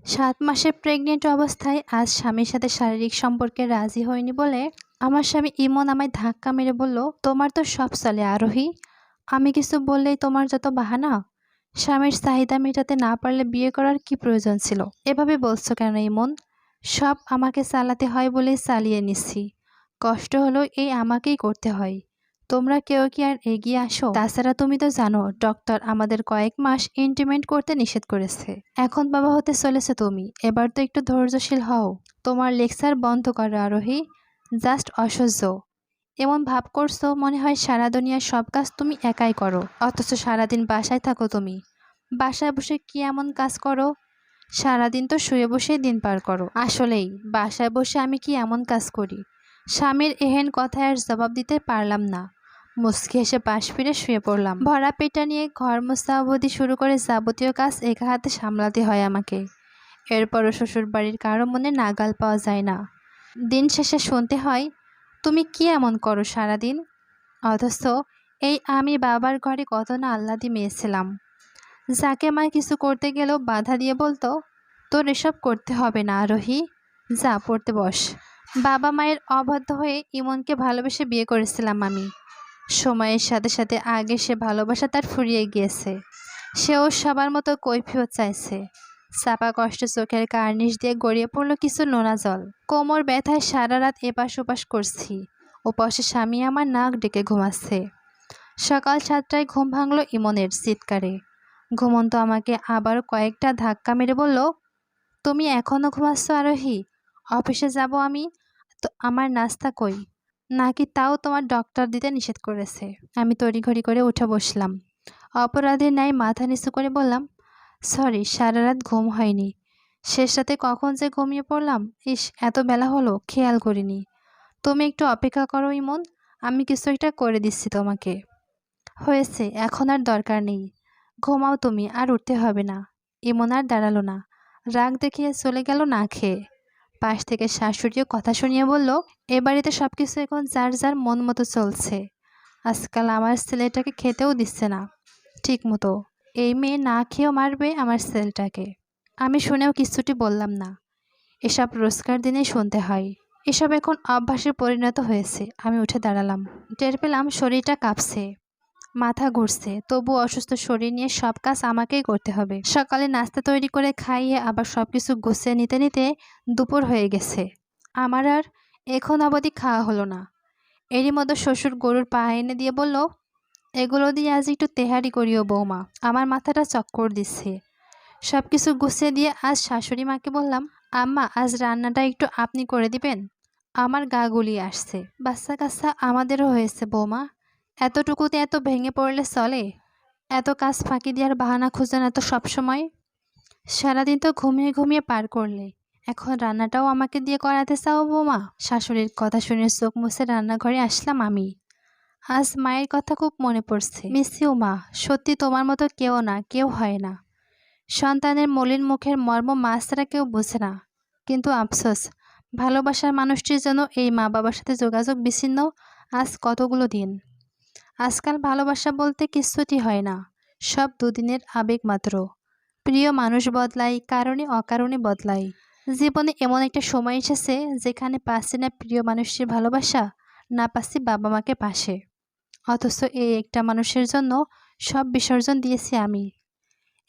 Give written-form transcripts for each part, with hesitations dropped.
৭ মাসের প্রেগনেন্ট অবস্থায় আজ স্বামীর সাথে শারীরিক সম্পর্কে রাজি হয়নি বলে আমার স্বামী ইমন আমায় ধাক্কা মেরে বলল, তোমার তো সব চলে আরোহী, আমি কিছু বললেই তোমার যত বাহানা। স্বামীর চাহিদা মেটাতে না পারলে বিয়ে করার কি প্রয়োজন ছিল? এভাবে বলছো কেন ইমন? সব আমাকে চালাতে হয় বলেই চালিয়ে নিচ্ছি। কষ্ট হলো এই আমাকেই করতে হয়। তোমরা কেউ কি আর এগিয়ে আসো? তাছাড়া তুমি তো জানো ডক্টর আমাদের কয়েক মাস ইন্টিমেট করতে নিষেধ করেছে। এখন বাবা হতে চলেছে তুমি, এবার তো একটু ধৈর্যশীল হও। তোমার লেকচার বন্ধ করো আরোহী, জাস্ট অসহ্য। এমন ভাব করছো মনে হয় সারা দুনিয়ার সব কাজ তুমি একাই করো, অথচ সারাদিন বাসায় থাকো তুমি। বাসায় বসে কি এমন কাজ করো? সারাদিন তো শুয়ে বসেই দিন পার করো। আসলেই বাসায় বসে আমি কি এমন কাজ করি? স্বামীর এহেন কথায় আর জবাব দিতে পারলাম না। মুচকি হেসে পাশ ফিরে শুয়ে পড়লাম। ভরা পেটা নিয়ে ঘর মোছা অবধি শুরু করে যাবতীয় কাজ একা হাতে সামলাতে হয় আমাকে। এরপরও শ্বশুর বাড়ির কারো মনে নাগাল পাওয়া যায় না। দিন শেষে শুনতে হয়, তুমি কি এমন করো সারাদিন? অথচ এই আমি বাবার ঘরে কত না আহ্লাদি মেয়ে ছিলাম, যাকে মা কিছু করতে গেলেও বাধা দিয়ে বলতো, তোর এসব করতে হবে না আরোহী, যা পড়তে বস। বাবা মায়ের অবাধ্য হয়ে ইমনকে ভালোবেসে বিয়ে করেছিলাম আমি। সময়ের সাথে সাথে আগে সে ভালোবাসা তার ফুরিয়ে গিয়েছে। সেও সবার মতো কৈফিয়ত চাইছে। চাপা কষ্ট চোখের কার্নিশ দিয়ে গড়িয়ে পড়ল কিছু নোনা জল। কোমর ব্যথায় সারা রাত এপাশ ওপাশ করছি। ওপাশে স্বামী আমার নাক ডেকে ঘুমাচ্ছে। সকাল 7টায় ঘুম ভাঙল ইমনের চিৎকারে। ঘুমন্ত আমাকে আবার কয়েকটা ধাক্কা মেরে বলল, তুমি এখনও ঘুমাচ্ছ আরোহী? অফিসে যাব আমি, তো আমার নাস্তা কই? নাকি তাও তোমার ডক্টর দিতে নিষেধ করেছে? আমি তড়িঘড়ি করে উঠে বসলাম। অপরাধীর ন্যায় মাথা নিচু করে বললাম, সরি, সারা রাত ঘুম হয়নি। শেষ রাতে কখন যে ঘুমিয়ে পড়লাম, ইস এত বেলা হলো, খেয়াল করিনি। তুমি একটু অপেক্ষা করো ইমন, আমি কিছু একটা করে দিচ্ছি তোমাকে। হয়েছে, এখন আর দরকার নেই, ঘুমাও তুমি, আর উঠতে হবে না। ইমন আর দাঁড়ালো না, রাগ দেখিয়ে চলে গেল না খেয়ে। পাশ থেকে শাশুড়িও কথা শুনিয়ে বলল, এ বাড়িতে সব কিছু এখন যার যার মন মতো চলছে। আজকাল আমার ছেলেটাকে খেতেও দিচ্ছে না ঠিক মতো। এই মেয়ে না খেয়েও মারবে আমার ছেলেটাকে। আমি শুনেও কিছুটি বললাম না। এসব রোজকার দিনেই শুনতে হয়। এসব এখন অভ্যাসে পরিণত হয়েছে। আমি উঠে দাঁড়ালাম। টের পেলাম শরীরটা কাঁপছে, মাথা ঘুরছে, তবু অসুস্থ শরীর নিয়ে সব কাজ আমাকেই করতে হবে। সকালে নাস্তা তৈরি করে খাইয়ে আবার সব কিছু গুছিয়ে নিতে নিতে দুপুর হয়ে গেছে। আমার আর এখন অবধি খাওয়া হলো না। এরই মধ্যে শ্বশুর গরুর পা এনে দিয়ে বলল, এগুলো দিয়ে আজ একটু তেহারি করিও বৌমা, আমার মাথাটা চক্কর দিচ্ছে। সব কিছু গুছিয়ে দিয়ে আজ শাশুড়ি মাকে বললাম, আম্মা আজ রান্নাটা একটু আপনি করে দিবেন, আমার গা গুলিয়ে আসছে। বাচ্চা কাচ্চা আমাদেরও হয়েছে বৌমা, এতটুকুতে এত ভেঙে পড়লে চলে? এত কাজ ফাঁকি দেওয়ার বাহানা খুঁজে না তো সবসময়। সারাদিন তো ঘুমিয়ে ঘুমিয়ে পার করলে, এখন রান্নাটাও আমাকে দিয়ে করাতে চাও বৌমা? শাশুড়ির কথা শুনে চোখ মুছে রান্নাঘরে আসলাম আমি। আজ মায়ের কথা খুব মনে পড়ছে। মিস ইউ মা, সত্যি তোমার মতো কেউ না, কেউ হয় না। সন্তানের মলিন মুখের মর্ম মা ছাড়া কেউ বোঝে না। কিন্তু আফসোস, ভালোবাসার মানুষটির জন্য এই মা বাবার সাথে যোগাযোগ বিচ্ছিন্ন আজ কতগুলো দিন। আজকাল ভালোবাসা বলতে কিচ্ছুটি হয় না, সব দুদিনের আবেগ মাত্র। প্রিয় মানুষ বদলায়, কারণে অকারণে বদলায়। জীবনে এমন একটা সময় এসেছে যেখানে পাচ্ছি না প্রিয় মানুষটির ভালোবাসা, না পাচ্ছি বাবা মাকে পাশে। অথচ এই একটা মানুষের জন্য সব বিসর্জন দিয়েছি আমি।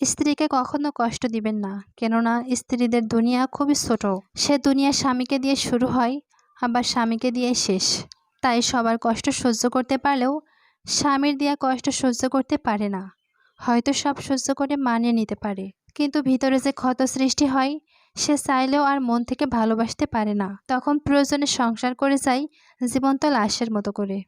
স্ত্রীকে কখনো কষ্ট দিবেন না, কেননা স্ত্রীদের দুনিয়া খুবই ছোট। সে দুনিয়া স্বামীকে দিয়ে শুরু হয়, আবার স্বামীকে দিয়ে শেষ। তাই সবার কষ্ট সহ্য করতে পারলেও স্বামীর দেয়া কষ্ট সহ্য করতে পারে না। হয়তো সব সহ্য করে মানিয়ে নিতে পারে, কিন্তু ভিতরে যে ক্ষত সৃষ্টি হয়, সে চাইলেও আর মন থেকে ভালোবাসতে পারে না। তখন প্রয়োজনে সংসার করে যায় জীবন্ত লাশের মতো করে।